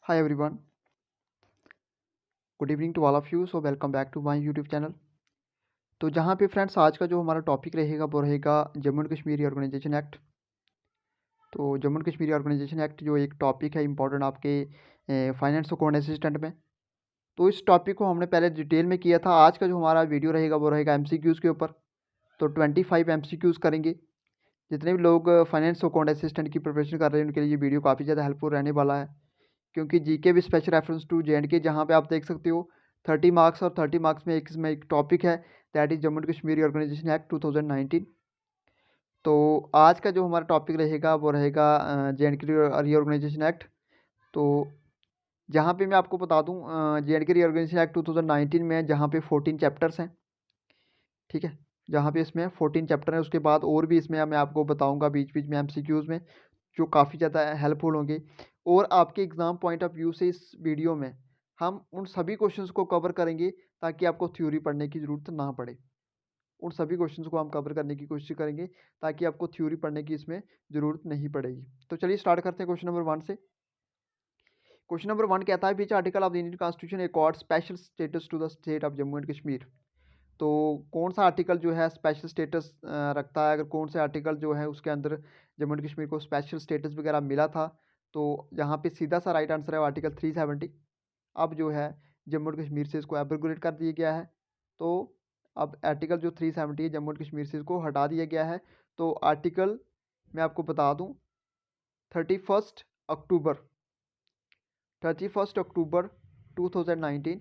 Hi everyone, good evening to all of you. So welcome back to my YouTube channel. तो जहाँ पे friends आज का जो हमारा टॉपिक रहेगा वो रहेगा Jammu and Kashmir organisation act. तो Jammu and Kashmir organisation act जो एक टॉपिक है इंपॉर्टेंट आपके फाइनेंस अकाउंट असिस्टेंट में। तो इस टॉपिक को हमने पहले डिटेल में किया था। आज का जो हमारा वीडियो रहेगा वो रहेगा एमसीक्यूज़ के ऊपर। तो 25 एमसीक्यूज़ करेंगे। जितने भी लोग फाइनेंस अकाउंट असिस्टेंट की प्रिपरेशन कर रहे हैं उनके लिए ये वीडियो काफ़ी ज़्यादा हेल्पफुल रहने वाला है, क्योंकि जीके भी स्पेशल रेफरेंस टू जेएंडके, जहाँ पे आप देख सकते हो 30 मार्क्स और 30 मार्क्स में इसमें एक टॉपिक है, that is Jammu and Kashmir organisation act 2019। तो आज का जो हमारा टॉपिक रहेगा वो रहेगा जेएंडके रीऑर्गेनाइजेशन एक्ट। तो जहाँ पे मैं आपको बता दूँ, जेएंडके रीऑर्गेनाइजेशन एक्ट 2019 में जहाँ पे 14 चैप्टर्स हैं, ठीक है। जहाँ पे इसमें 14 चैप्टर हैं, उसके बाद और भी इसमें मैं आपको बताऊँगा बीच बीच में एमसीक्यूज़ में, जो काफ़ी ज़्यादा हेल्पफुल होंगे। और आपके एग्ज़ाम पॉइंट ऑफ व्यू से इस वीडियो में हम उन सभी क्वेश्चंस को कवर करेंगे ताकि आपको थ्योरी पढ़ने की ज़रूरत ना पड़े। उन सभी क्वेश्चंस को हम कवर करने की कोशिश करेंगे ताकि आपको थ्योरी पढ़ने की इसमें ज़रूरत नहीं पड़ेगी। तो चलिए स्टार्ट करते हैं क्वेश्चन नंबर 1 से। क्वेश्चन नंबर 1 कहता है which article of the Indian constitution accord special status to the state of Jammu and Kashmir. तो कौन सा आर्टिकल जो है स्पेशल स्टेटस रखता है, अगर कौन से आर्टिकल जो है उसके अंदर जम्मू एंड कश्मीर को स्पेशल स्टेटस वगैरह मिला था। तो यहाँ पे सीधा सा राइट आंसर है आर्टिकल 370। अब जो है जम्मू एंड कश्मीर से इसको एब्रोगेट कर दिया गया है। तो अब आर्टिकल जो 370 है जम्मू एंड कश्मीर से इसको हटा दिया गया है। तो आर्टिकल मैं आपको बता दूँ, 31 अक्टूबर 31 अक्टूबर 2019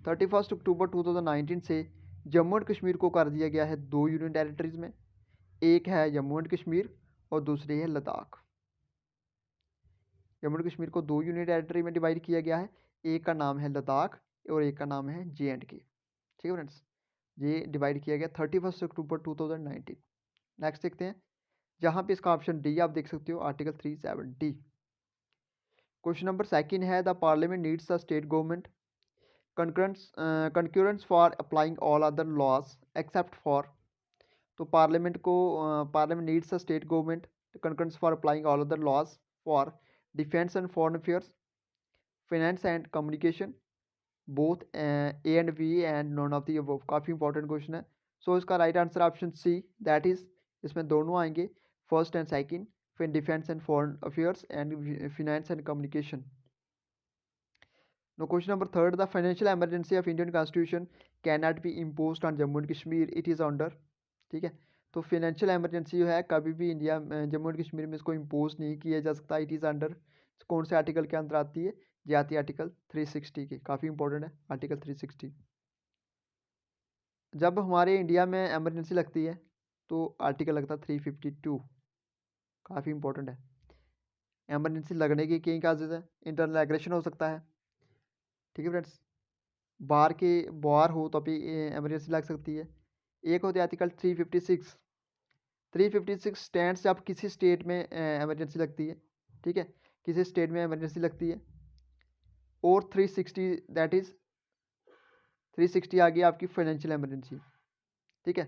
31 अक्टूबर 2019 से जम्मू एंड कश्मीर को कर दिया गया है दो यूनियन टेरिटरीज़ में। एक है जम्मू एंड कश्मीर और दूसरी है लद्दाख। जम्मू एंड कश्मीर को दो यूनियन टेरिटरी में डिवाइड किया गया है। एक का नाम है लद्दाख और एक का नाम है JNK। ठीक है फ्रेंड्स, ये डिवाइड किया गया 31 अक्टूबर 2019। नेक्स्ट देखते हैं, जहाँ पे इसका ऑप्शन डी आप देख सकते हो, आर्टिकल 370। क्वेश्चन नंबर सेकंड है the parliament needs the state government concurrence for applying all other laws except for. तो parliament needs the state government concurrence for applying all other laws for defence and foreign affairs, finance and communication, both A and B and none of the above. काफ़ी important question है। सो इसका right answer option C, that is, इसमें दोनों आएंगे, first and second, फिर defence and foreign affairs and finance and communication. No question number third, the financial emergency of Indian constitution can not be imposed on Jammu and Kashmir, it is under. ठीक है, तो financial emergency जो है कभी भी India Jammu and Kashmir में इसको impose नहीं किया जा सकता। इट इज़ अंडर कौन से आर्टिकल के अंदर आती है? ये आती है आर्टिकल 360 की। काफ़ी इंपॉर्टेंट है आर्टिकल 360। जब हमारे इंडिया में एमरजेंसी लगती है तो आर्टिकल लगता है 352। काफ़ी इंपॉर्टेंट है। एमरजेंसी लगने की कई काजेज़ है, इंटरनल एग्रेशन हो सकता है, ठीक है फ्रेंड्स, बाहर हो तो अभी इमरजेंसी लग सकती है। एक होती है आर्टिकल 356। 356 स्टैंड से आप किसी स्टेट में इमरजेंसी लगती है, ठीक है, किसी स्टेट में इमरजेंसी लगती है। और 360, दैट इज़ 360 आ गई आपकी फाइनेंशियल इमरजेंसी। ठीक है,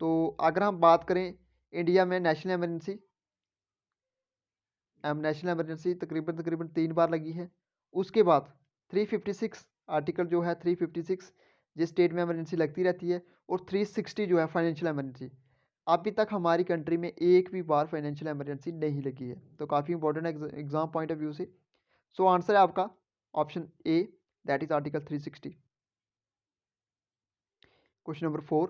तो अगर हम बात करें इंडिया में नेशनल इमरजेंसी, नेशनल इमरजेंसी तकरीबन तकरीबन 3 बार लगी है। उसके बाद 356 आर्टिकल जो है 356 जिस स्टेट में इमरजेंसी लगती रहती है, और 360 जो है फाइनेंशियल इमरजेंसी। अभी तक हमारी कंट्री में एक भी बार फाइनेंशियल इमरजेंसी नहीं लगी है। तो काफ़ी इंपॉर्टेंट है एग्जाम पॉइंट ऑफ व्यू से। सो आंसर है आपका option A, that is article 360। Question number 4,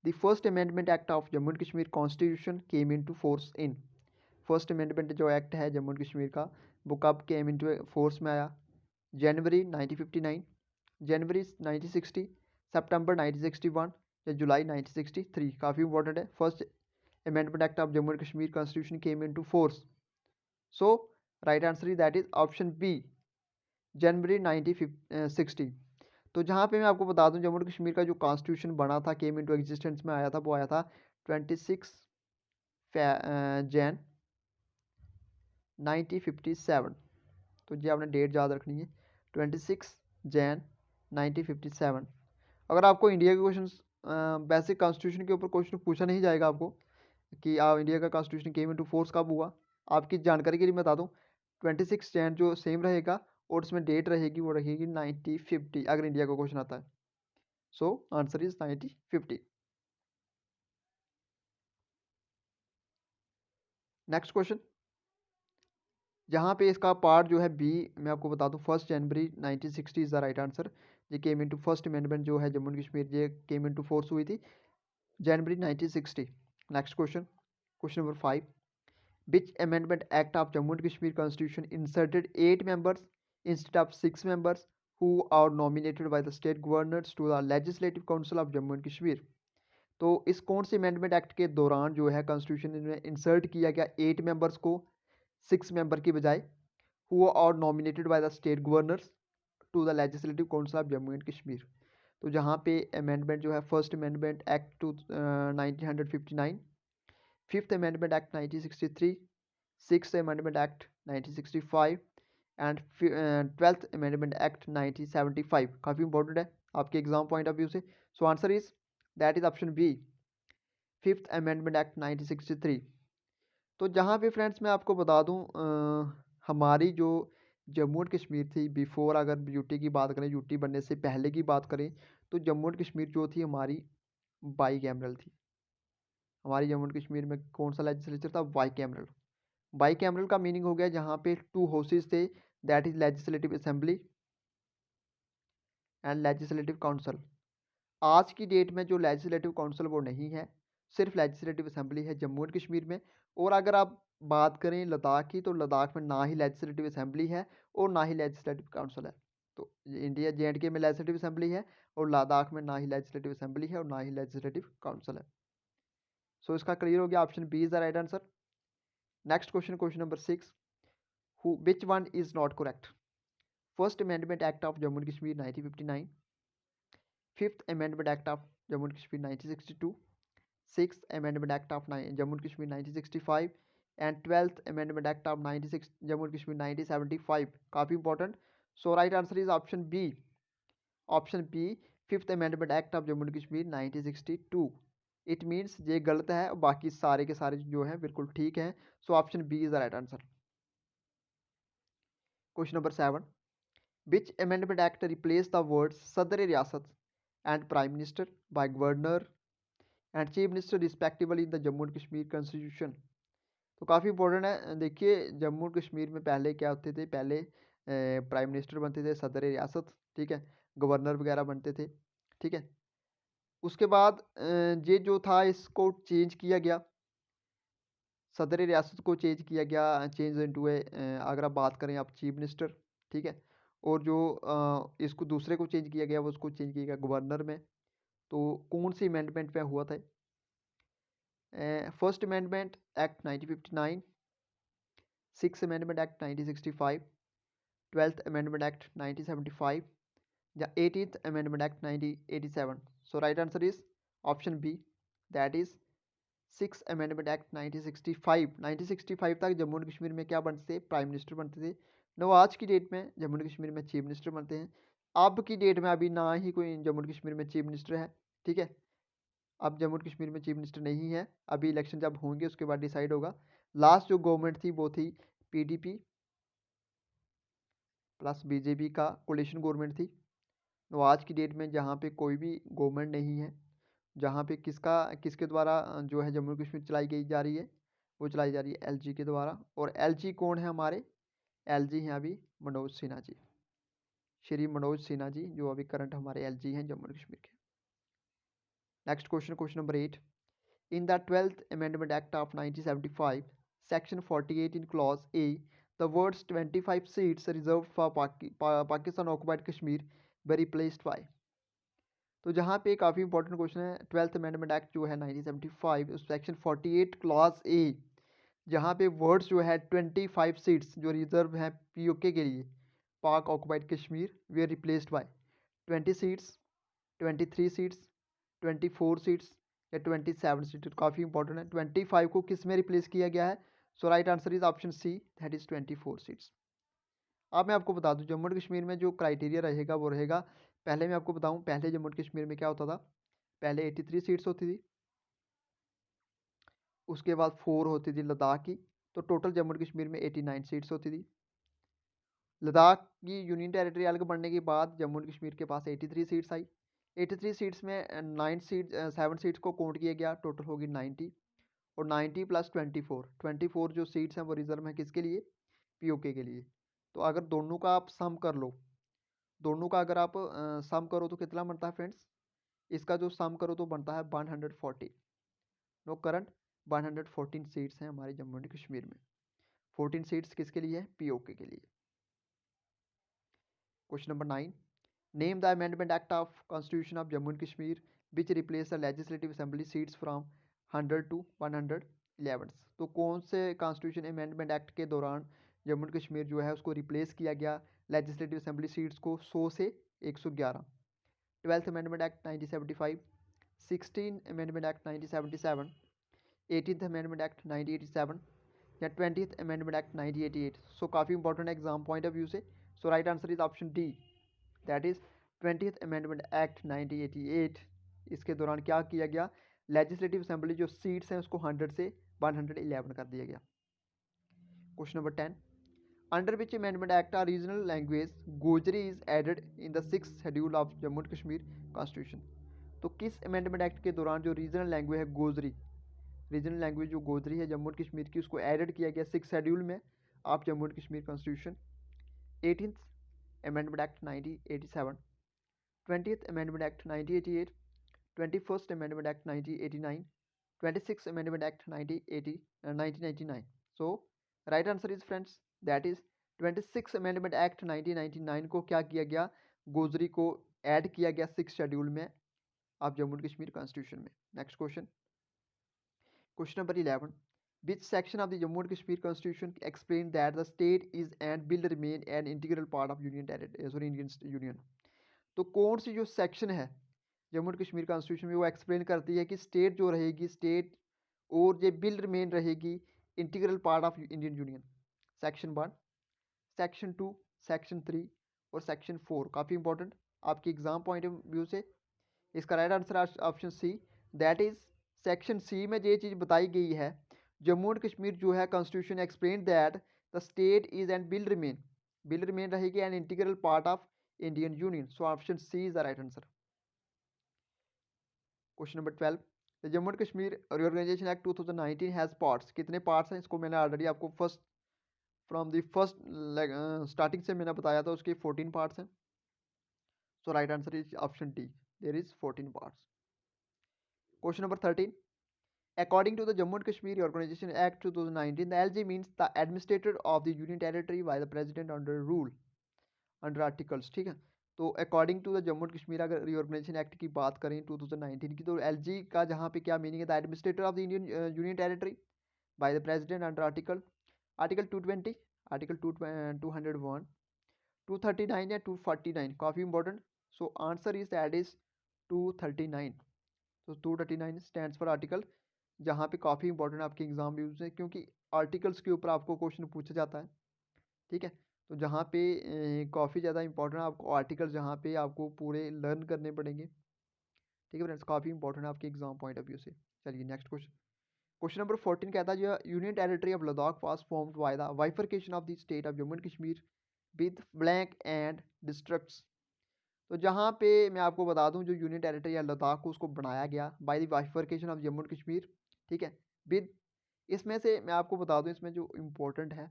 the first amendment act of Jammu and Kashmir constitution came into force in. First amendment जो एक्ट है जम्मू एंड कश्मीर का, वो कब केम इन टू फोर्स में आया? जनवरी 1959, जनवरी 1960, सितंबर 1961 या जुलाई 1963? काफ़ी इंपॉर्टेंट है। First amendment act of Jammu and Kashmir constitution came into force. So right answer is that is option B, January 1960। तो जहाँ पे मैं आपको बता दूं जम्मू एंड कश्मीर का जो कॉन्स्टिट्यूशन बना था, केम इनटू एग्जिस्टेंस में आया था, वो आया था 26 जैन 1957। तो जी आपने डेट याद रखनी है, 26 जैन 1957। अगर आपको इंडिया के क्वेश्चन बेसिक कॉन्स्टिट्यूशन के ऊपर क्वेश्चन पूछा नहीं जाएगा आपको कि आप इंडिया का कॉन्स्टिट्यूशन केम इनटू फोर्स कब हुआ, आपकी जानकारी के लिए बता दूं, 26 जैन जो सेम रहेगा और उसमें डेट रहेगी वो रहेगी 1950 अगर इंडिया का क्वेश्चन आता है। सो आंसर इज 1950। नेक्स्ट क्वेश्चन, जहाँ पे इसका पार्ट जो है बी, मैं आपको बता दूँ 1 जनवरी 1960 इज़ द राइट आंसर। ये केम इन टू फर्स्ट अमेंडमेंट जो है जम्मू एंड कश्मीर, ये केम इन टू फोर्स हुई थी जनवरी 1960। Next question, question number 5, which amendment act of Jammu and Kashmir constitution inserted 8 members instead of 6 members who are nominated by the state governors to the legislative council of Jammu and Kashmir. तो इस कौन से amendment act के दौरान जो है कॉन्स्टिट्यूशन में insert किया गया 8 मेंबर्स को 6 मेंबर की बजाय, who are nominated by the state governors to the legislative council of Jammu and Kashmir. तो जहाँ पे अमेंडमेंट जो है first amendment act to 1959, fifth amendment act 1963, six amendment act 1965 and 12th amendment act 1975। काफ़ी इंपॉर्टेंट है आपके एग्जाम पॉइंट ऑफ व्यू से। So answer is that is option B, fifth amendment act 1963। तो जहाँ पे फ्रेंड्स मैं आपको बता दूँ हमारी जो जम्मू एंड कश्मीर थी बिफोर, अगर यूटी की बात करें, यूटी बनने से पहले की बात करें, तो जम्मू एंड कश्मीर जो थी हमारी बाई कैमरल थी। हमारी जम्मू एंड कश्मीर में कौन सा लेजिस्लेचर था? By cameral. बाई कैमरल का मीनिंग हो गया जहाँ पे 2 हाउसेज थे, that is legislative assembly and legislative council. आज की डेट में जो लेजिस्लेटिव काउंसिल वो नहीं है, सिर्फ लेजिस्लेटिव असेंबली है जम्मू एंड कश्मीर में। और अगर आप बात करें लद्दाख की, तो लद्दाख में ना ही लेजिस्लेटिव असेंबली है और ना ही लेजिस्लेटिव काउंसिल है। तो इंडिया JNK में लेजिस्लेटिव असेंबली है और लद्दाख में ना ही लेजिस्लेटिव असेंबली है और ना ही लेजिस्लेटिव काउंसिल है। सो इसका क्लियर हो गया, option B is the right answer. Next question, question number 6, which one is not correct? First amendment act of Jammu and Kashmir 1959, fifth amendment act of Jammu and Kashmir 1962, six amendment act of Jammu and Kashmir 1965 and 12th amendment act of 96 Jammu and Kashmir 1975। काफ़ी important. So right answer is option B, option B, fifth amendment act of Jammu and Kashmir 1962। It means ये गलत है और बाकी सारे के सारे जो है बिल्कुल ठीक है। So option B is the right answer. Question number 7, which amendment act replace the words Sadar Riyasat and prime minister by governor and chief minister respectively in the Jammu and Kashmir constitution? तो काफ़ी इंपॉर्टेंट है। देखिए जम्मू और कश्मीर में पहले क्या होते थे, पहले प्राइम मिनिस्टर बनते थे, सदर रियासत, ठीक है, गवर्नर वगैरह बनते थे, ठीक है। उसके बाद ये जो था इसको चेंज किया गया, सदर रियासत को चेंज किया गया, चेंज इनटू ए, अगर आप बात करें आप चीफ मिनिस्टर, ठीक है। और जो इसको दूसरे को चेंज किया गया वो उसको चेंज किया गया गवर्नर में। तो कौन सी अमेंडमेंट पे हुआ था? First amendment act 1959, six amendment act 1965, 12th amendment act 1975 या 18th amendment act 1987। So right answer is option B, that is six amendment act 1965। 1965 तक जम्मू एंड कश्मीर में क्या बनते थे? प्राइम मिनिस्टर बनते थे। नो आज की डेट में जम्मू एंड कश्मीर में चीफ मिनिस्टर बनते हैं। अब की डेट में अभी ना ही कोई जम्मू एंड कश्मीर में चीफ मिनिस्टर है, ठीक है। अब जम्मू एंड कश्मीर में चीफ मिनिस्टर नहीं है। अभी इलेक्शन जब होंगे उसके बाद डिसाइड होगा। लास्ट जो गवर्नमेंट थी वो थी PDP प्लस BJP का कोलिशन गवर्नमेंट थी। तो आज की डेट में जहाँ पे कोई भी गवर्नमेंट नहीं है, जहाँ पे किसके द्वारा जो है जम्मू कश्मीर चलाई गई जा रही है, वो चलाई जा रही है LG के द्वारा। और LG कौन है हमारे? LG हैं अभी मनोज सिन्हा जी, श्री मनोज सिन्हा जी जो अभी करंट हमारे LG हैं जम्मू कश्मीर के। Next question, question number 8, in the 12th amendment act of 1975 section 48 in clause A the words 25 seats reserved for Pakistan occupied Kashmir were replaced by। तो जहाँ पे काफ़ी इंपॉर्टेंट क्वेश्चन है, 12th अमेंडमेंट एक्ट जो है 1975 उस सेक्शन 48 क्लॉज A, जहाँ पे वर्ड्स जो है 25 सीट्स जो रिजर्व हैं POK के लिए, पाक occupied Kashmir, way replaced by 20 seats, 23 seats, 24 seats या 27 सीट्स। काफ़ी इंपॉर्टेंट है। 25 को किस में रिप्लेस किया गया है? So right answer is option C, that is 24 seats. अब मैं आपको बता दूं जम्मू एंड कश्मीर में जो क्राइटेरिया रहेगा वो रहेगा, पहले मैं आपको बताऊं, पहले जम्मू एंड कश्मीर में क्या होता था? पहले 83 सीट्स होती थी, उसके बाद 4 होती थी लद्दाख की, तो टोटल जम्मू एंड कश्मीर में 89 सीट्स होती थी। लद्दाख की यूनियन टेरिटरी अलग बनने के बाद जम्मू एंड कश्मीर के पास 83 सीट्स आई। 83 सीट्स में 7 सीट्स को काउंट किया गया, टोटल होगी 90। और 90 प्लस 24 जो सीट्स हैं वो रिजर्व हैं किसके लिए? पीओके के लिए। तो अगर दोनों का आप सम कर लो, दोनों का अगर आप सम करो तो कितना बनता है फ्रेंड्स? इसका जो सम करो तो बनता है 140। नो करंट 114 सीट्स हैं हमारे जम्मू एंड कश्मीर में। 14 सीट्स किसके लिए है? पीओके के लिए। Question number 9, name the amendment act of constitution of Jammu and Kashmir which replace the legislative assembly seats from 100 to 111। तो कौन से कॉन्स्टिट्यूशन अमेंडमेंट एक्ट के दौरान जम्मू एंड कश्मीर जो है उसको रिप्लेस किया गया लेजिस्लेटिव असेंबली सीट्स को 100 से 111? 12th amendment act 1975, 16 amendment act 1977, 18th amendment act 1987 या 20th अमेंडमेंट एक्ट 1988। सो काफ़ी important exam point of view से। So right answer is option D, that is 20th amendment act 1988। इसके दौरान क्या किया गया? लेजिस्लेटिव असेंबली जो सीट्स हैं उसको 100 से 111 कर दिया गया। Question number 10, under which amendment act are regional language Gojri is added in the 6th schedule of Jammu and Kashmir constitution? तो किस अमेंडमेंट एक्ट के दौरान जो रीजनल लैंग्वेज है गोजरी, रीजनल लैंग्वेज जो गोजरी है जम्मू एंड कश्मीर की, उसको एडेड किया गया 6th शेड्यूल में आप Jammu and Kashmir constitution? 18th amendment act 1987, 20th amendment act 1988, 21st amendment act 1989, 26th amendment act 1999। So right answer is friends that is 26th amendment act 1999 को क्या किया गया? गोजरी को ऐड किया गया 6th शेड्यूल में आप जम्मू एंड कश्मीर कॉन्स्टिट्यूशन में। Next question, question number 11, which section of the Jammu and Kashmir Constitution explain that the state is and will remain an integral part of Union Territory, Indian Union? तो कौन सी जो section है Jammu and Kashmir constitution में वो explain करती है कि state जो रहेगी, स्टेट और ये विल रिमेन रहेगी integral part of Indian union? Section 1, section 2, section 3 और सेक्शन 4। काफ़ी इंपॉर्टेंट आपके एग्जाम पॉइंट ऑफ व्यू से। इसका right answer option C, that is section C में ये चीज़ बताई गई है, जम्मू एंड कश्मीर जो है constitution explain that the state is and will remain रहेगी an integral part of Indian union. So option C is the right answer. Question number 12, the Jammu and Kashmir reorganisation act 2019 has parts. कितने parts हैं? इसको मैंने already आपको from the first starting से मैंने बताया था, उसके 14 पार्ट्स हैं। So right answer is option D, there is 14 parts. Question number 13, according to the Jammu and Kashmir Organization Act 2019, the LG means the administrator of the union territory by the president under rule under articles। ठीक है, तो according to the Jammu and Kashmir अगर reorganisation act की बात करें 2019 की, तो LG का जहाँ पे क्या मीनिंग है? The administrator of the Indian union territory by the president under article 220, article 201, 239 या 249। काफ़ी important. So answer is that is 239। तो 239 स्टैंड्स फॉर आर्टिकल, जहाँ पे काफ़ी इंपॉर्टेंट आपके एग्जाम यूज है, क्योंकि आर्टिकल्स के ऊपर आपको क्वेश्चन पूछा जाता है। ठीक है, तो जहाँ पे काफ़ी ज़्यादा इंपॉर्टेंट आपको आर्टिकल जहाँ पे आपको पूरे लर्न करने पड़ेंगे। ठीक है फ्रेंड्स, काफ़ी इंपॉर्टेंट आपके एग्जाम पॉइंट ऑफ व्यू से। चलिए नेक्स्ट क्वेश्चन, क्वेश्चन नंबर 14 कहता है union territory of Ladakh was formed by the bifurcation of the state of Jammu and Kashmir with blank and districts. तो जहाँ पे मैं आपको बता दूँ, जो यूनियन टेरिटरी है लद्दाख को, उसको बनाया गया bye the bifurcation of Jammu and Kashmir. ठीक है, विद, इसमें से मैं आपको बता दूं इसमें जो इम्पोर्टेंट है।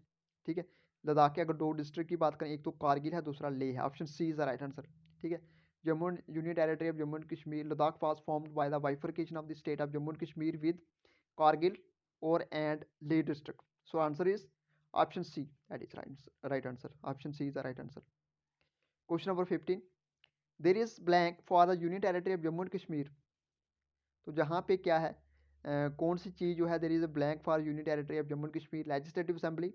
ठीक है, लद्दाख के अगर दो डिस्ट्रिक्ट की बात करें, एक तो कारगिल है, दूसरा लेह है। Option C is the right answer. ठीक है, Jammu union territory of Jammu and Kashmir Ladakh was formed by the bifurcation of the state of Jammu and Kashmir with Kargil और and Leh district. So answer is option C, that is right answer. Option C is the right answer. Question number 15, there is blank for the union territory of Jammu and Kashmir. तो जहाँ पे क्या है, कौन सी चीज़ जो है, there is a blank for union territory of Jammu and Kashmir? Legislative assembly,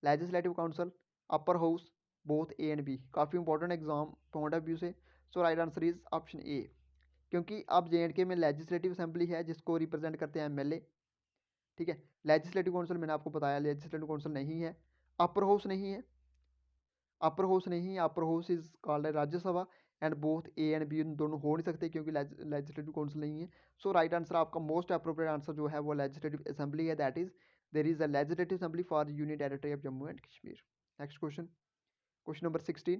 legislative council, upper house, both A and B. काफ़ी important exam point of view से। So right answer is option A, क्योंकि अब जे में लेजिस्लेटिव असेंबली है जिसको represent करते हैं MLA. ठीक है, लेजिस्लेटिव काउंसिल मैंने आपको बताया लेजिस्लेटिव काउंसिल नहीं है, अपर हाउस नहीं है, upper house is called Rajya Sabha, and both A and B दोनों हो नहीं सकते क्योंकि लेजिस्लेटिव काउंसिल नहीं है। सो राइट आंसर आपका मोस्ट अप्रोप्रिएट आंसर जो है वो लेजिस्लेटिव असेंबली है, that is there is a legislative assembly for union territory of Jammu and Kashmir. Next question, question number 16,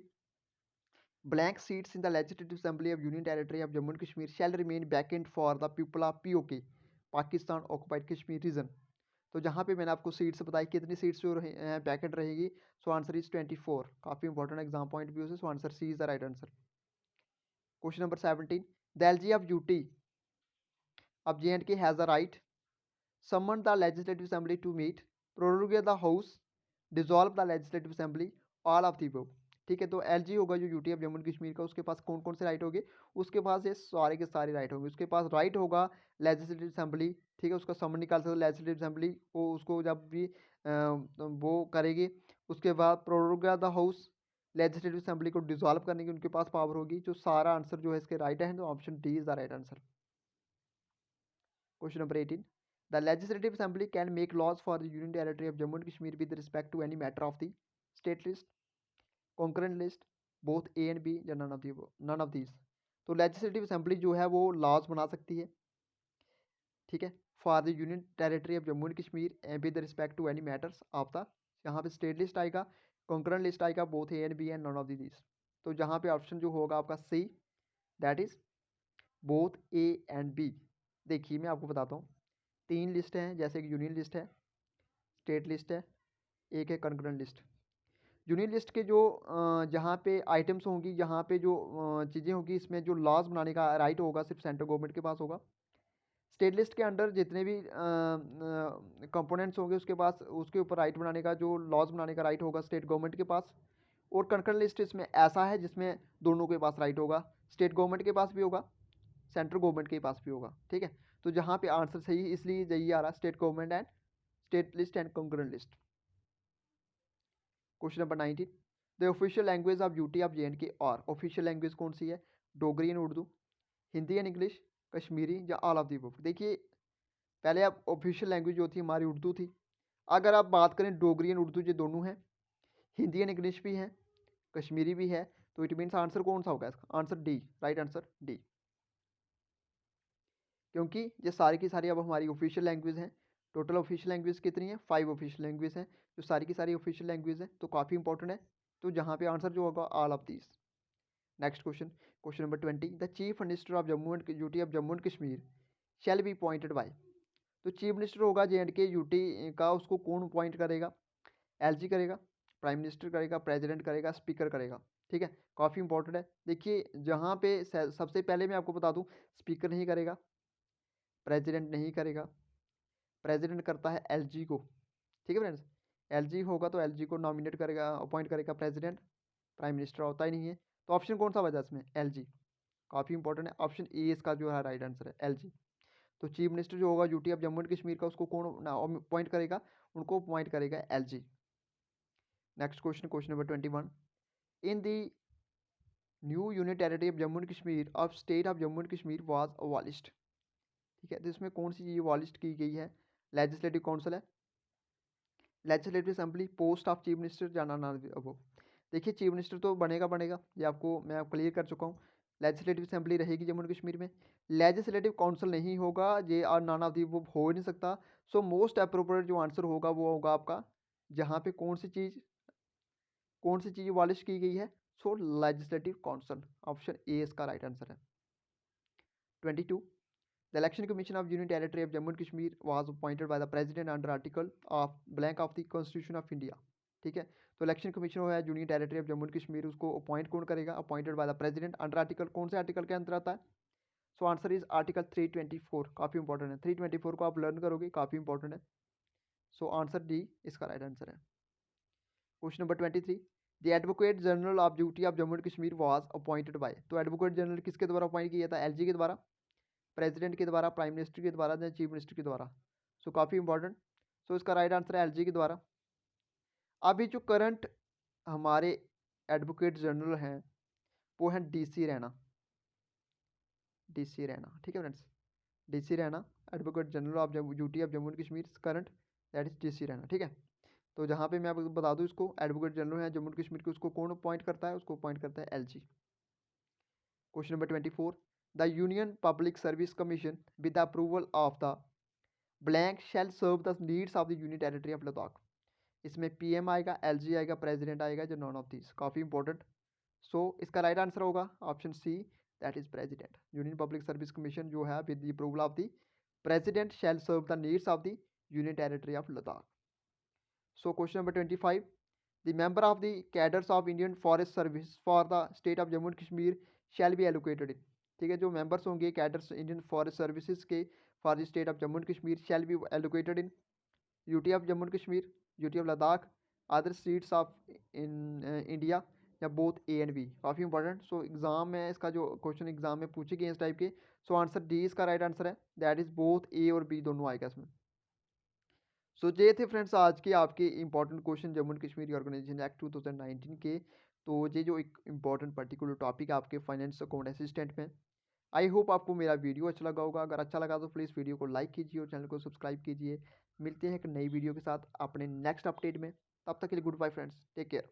blank seats in the Legislative Assembly of Union Territory of Jammu and Kashmir shall remain vacant for the people of POK, Pakistan occupied Kashmir region. तो जहाँ पे मैंने आपको seats बताई कितनी seats जो vacant रहेगी, सो answer is 24। काफ़ी इंपॉर्टेंट एग्जाम पॉइंट व्यू से, so answer C is the right answer. Question number 17, the LG of UT of J&K has the right summon the Legislative Assembly to meet, prorogate the House, dissolve the Legislative Assembly, all of the above। ठीक है, तो LG होगा जो UT of Jammu and Kashmir का, उसके पास कौन कौन से राइट होंगे, उसके पास ये सारे के सारे राइट होंगे। उसके पास राइट होगा लेजिस्लेटिव असेंबली, ठीक है, उसका समन निकाल सकते लेजिस्लेटिव असेंबली को, उसको जब भी वो करेगी। उसके बाद प्रोरोगेट द हाउस, लेजिस्लेटिव असेंबली को डिसॉल्व करने की उनके पास पावर होगी। जो सारा आंसर जो है इसके राइट है, तो option D is the right answer. Question number 18, the legislative assembly can make laws for the union territory of Jammu and Kashmir with respect to any matter of the state list, concurrent list, both A and B, या none of these. तो legislative assembly जो है वो laws बना सकती है, ठीक है, for the union territory of Jammu and Kashmir with respect to any matters of the, यहाँ पे स्टेट लिस्ट आएगा, कॉन्करेंट लिस्ट आएगा, both A and B and none of these. तो जहाँ पे ऑप्शन जो होगा आपका C, that is both A and B. देखिए मैं आपको बताता हूँ, 3 लिस्ट हैं, जैसे एक यूनियन लिस्ट है, स्टेट लिस्ट है, एक है कॉन्करेंट लिस्ट। यूनियन लिस्ट के जो जहाँ पे आइटम्स होंगी, जहाँ पे जो चीज़ें होंगी, इसमें जो लॉज बनाने का राइट होगा सिर्फ सेंट्रल गवर्नमेंट के पास होगा। स्टेट लिस्ट के अंडर जितने भी कंपोनेंट्स होंगे, उसके पास उसके ऊपर राइट बनाने का, जो लॉज बनाने का राइट होगा स्टेट गवर्नमेंट के पास। और कॉन्करेंट लिस्ट इसमें ऐसा है जिसमें दोनों के पास राइट होगा, स्टेट गवर्नमेंट के पास भी होगा, सेंट्रल गवर्नमेंट के पास भी होगा। ठीक है, तो जहाँ पे आंसर सही इसलिए यही आ रहा है, state government and state list and concurrent list. Question number 19, the official language of UT of J and के, और ऑफिशियल लैंग्वेज कौन सी है, Dogri and Urdu, Hindi and English, Kashmiri, या ऑल ऑफ दी बुक। देखिए पहले अब ऑफिशियल लैंग्वेज जो थी हमारी उर्दू थी। अगर आप बात करें डोगरी एंड उर्दू ये दोनों हैं, हिंदी एंड इंग्लिश भी है, कश्मीरी भी है, तो इट मीन्स आंसर कौन सा होगा इसका, answer D, right answer D. क्योंकि ये सारी की सारी अब हमारी ऑफिशियल लैंग्वेज हैं। टोटल ऑफिशियल लैंग्वेज कितनी है, 5 ऑफिशियल लैंग्वेज हैं, जो सारी की सारी ऑफिशियल लैंग्वेज है, तो काफ़ी इंपॉर्टेंट है। तो जहाँ पे आंसर जो होगा all of these. Next question, question number 20, the chief minister of Jammu and UT of Jammu and Kashmir shall be appointed by. तो चीफ मिनिस्टर होगा जे एंड के यूटी का, उसको कौन अपॉइंट करेगा, एलजी करेगा, प्राइम मिनिस्टर करेगा, प्रेसिडेंट करेगा, स्पीकर करेगा। ठीक है, काफ़ी इंपॉर्टेंट है। देखिए जहाँ पे सबसे पहले मैं आपको बता दूँ, स्पीकर नहीं करेगा, प्रेसिडेंट नहीं करेगा, प्रेसिडेंट करता है एलजी को। ठीक है फ्रेंड्स, एलजी होगा तो एलजी को नॉमिनेट करेगा, अपॉइंट करेगा प्रेसिडेंट, प्राइम मिनिस्टर होता ही नहीं है। तो ऑप्शन कौन सा बचा इसमें, एलजी। काफ़ी इंपॉर्टेंट है, ऑप्शन ए इसका जो है राइट आंसर है, एलजी। तो चीफ मिनिस्टर जो होगा UT of Jammu and Kashmir का, उसको कौन अपॉइंट करेगा, उनको अपॉइंट करेगा LG. Next question, question number 21, in the new union territory of Jammu and Kashmir of state of Jammu and Kashmir was abolished. ठीक है, तो इसमें कौन सी चीज़ अबॉलिश्ड की गई है, लेजिस्लेटिव काउंसिल है, legislative assembly, post of chief minister, जाना ना वो। देखिए चीफ मिनिस्टर तो बनेगा बनेगा, ये आपको मैं क्लियर कर चुका हूँ। लेजिस्लेटिव असेंबली रहेगी जम्मू एंड कश्मीर में, लेजिस्लेटिव काउंसिल नहीं होगा, ये और नाना ऑफ दी वो हो ही नहीं सकता। सो मोस्ट अप्रोप्रिएट जो आंसर होगा वो होगा आपका, जहाँ पे कौन सी चीज़ अबॉलिश की गई है, सो लेजिस्लेटिव काउंसिल, ऑप्शन ए इसका राइट आंसर है। 22, the election commission of union territory of Jammu and Kashmir was appointed by the president under article of blank of the constitution of India. ठीक है, तो इलेक्शन कमीशन है union territory of Jammu and Kashmir, उसको appoint कौन करेगा, appointed by the president under article, कौन से article के अंदर आता है, सो आंसर इज आर्टिकल 324। काफ़ी इंपॉर्टेंट है, 324 को आप लर्न करोगे, काफ़ी इंपॉर्टेंट है। सो आंसर डी इसका राइट आंसर है। Question number 23, the advocate general of duty of Jammu and Kashmir was appointed by. तो एडवोकेट जनरल किसके द्वारा अपॉइंट किया था, एलजी के द्वारा, प्रेसिडेंट के द्वारा, प्राइम मिनिस्टर के द्वारा, या चीफ मिनिस्टर के द्वारा। सो काफ़ी इंपॉर्टेंट, सो इसका राइट आंसर है एलजी के द्वारा। अभी जो करंट हमारे एडवोकेट जनरल हैं वो हैं डीसी रैना, डीसी रैना। ठीक है friends, DC Raina, advocate general of duty of Jammu and Kashmir current, that is DC Raina. ठीक है, तो जहाँ पे मैं आपको बता दूँ, इसको एडवोकेट जनरल है जम्मू एंड कश्मीर के, उसको कौन अपॉइंट करता है, उसको अपॉइंट करता है LG. Question number 24, the union public service commission with the approval of the blank shall serve the needs of the union territory of Ladakh. इसमें पीएम आएगा, एलजी आएगा, प्रेसिडेंट आएगा, जो नॉन ऑफ दिस, काफ़ी इंपॉर्टेंट। सो इसका right answer होगा option C, that is president. Union public service commission जो है with the approval of the president shall serve the needs of the union territory of Ladakh. So question number 25, the member of the cadres of Indian forest service for the state of Jammu and Kashmir shall be allocated इन। ठीक है, जो members होंगे cadres Indian forest services के for the state of Jammu and Kashmir shall be allocated in UT of Jammu and Kashmir, UT of Ladakh, other states of in India, या both A and B. काफ़ी important. So exam में इसका जो question exam में पूछे गए इस टाइप के, सो आंसर डी इसका राइट आंसर है, दैट इज बोथ ए और बी दोनों आएगा इसमें। सो ये थे फ्रेंड्स आज के आपके important question Jammu and Kashmir organisation act 2019 के। तो ये जो एक इंपॉर्टेंट पर्टिकुलर टॉपिक है आपके फाइनेंस अकाउंट असिस्टेंट में। आई होप आपको मेरा वीडियो अच्छा लगा होगा। अगर अच्छा लगा तो प्लीज़ वीडियो को लाइक कीजिए और चैनल को सब्सक्राइब कीजिए। मिलते हैं एक नई वीडियो के साथ अपने नेक्स्ट अपडेट में। तब तक के लिए good bye friends, take care.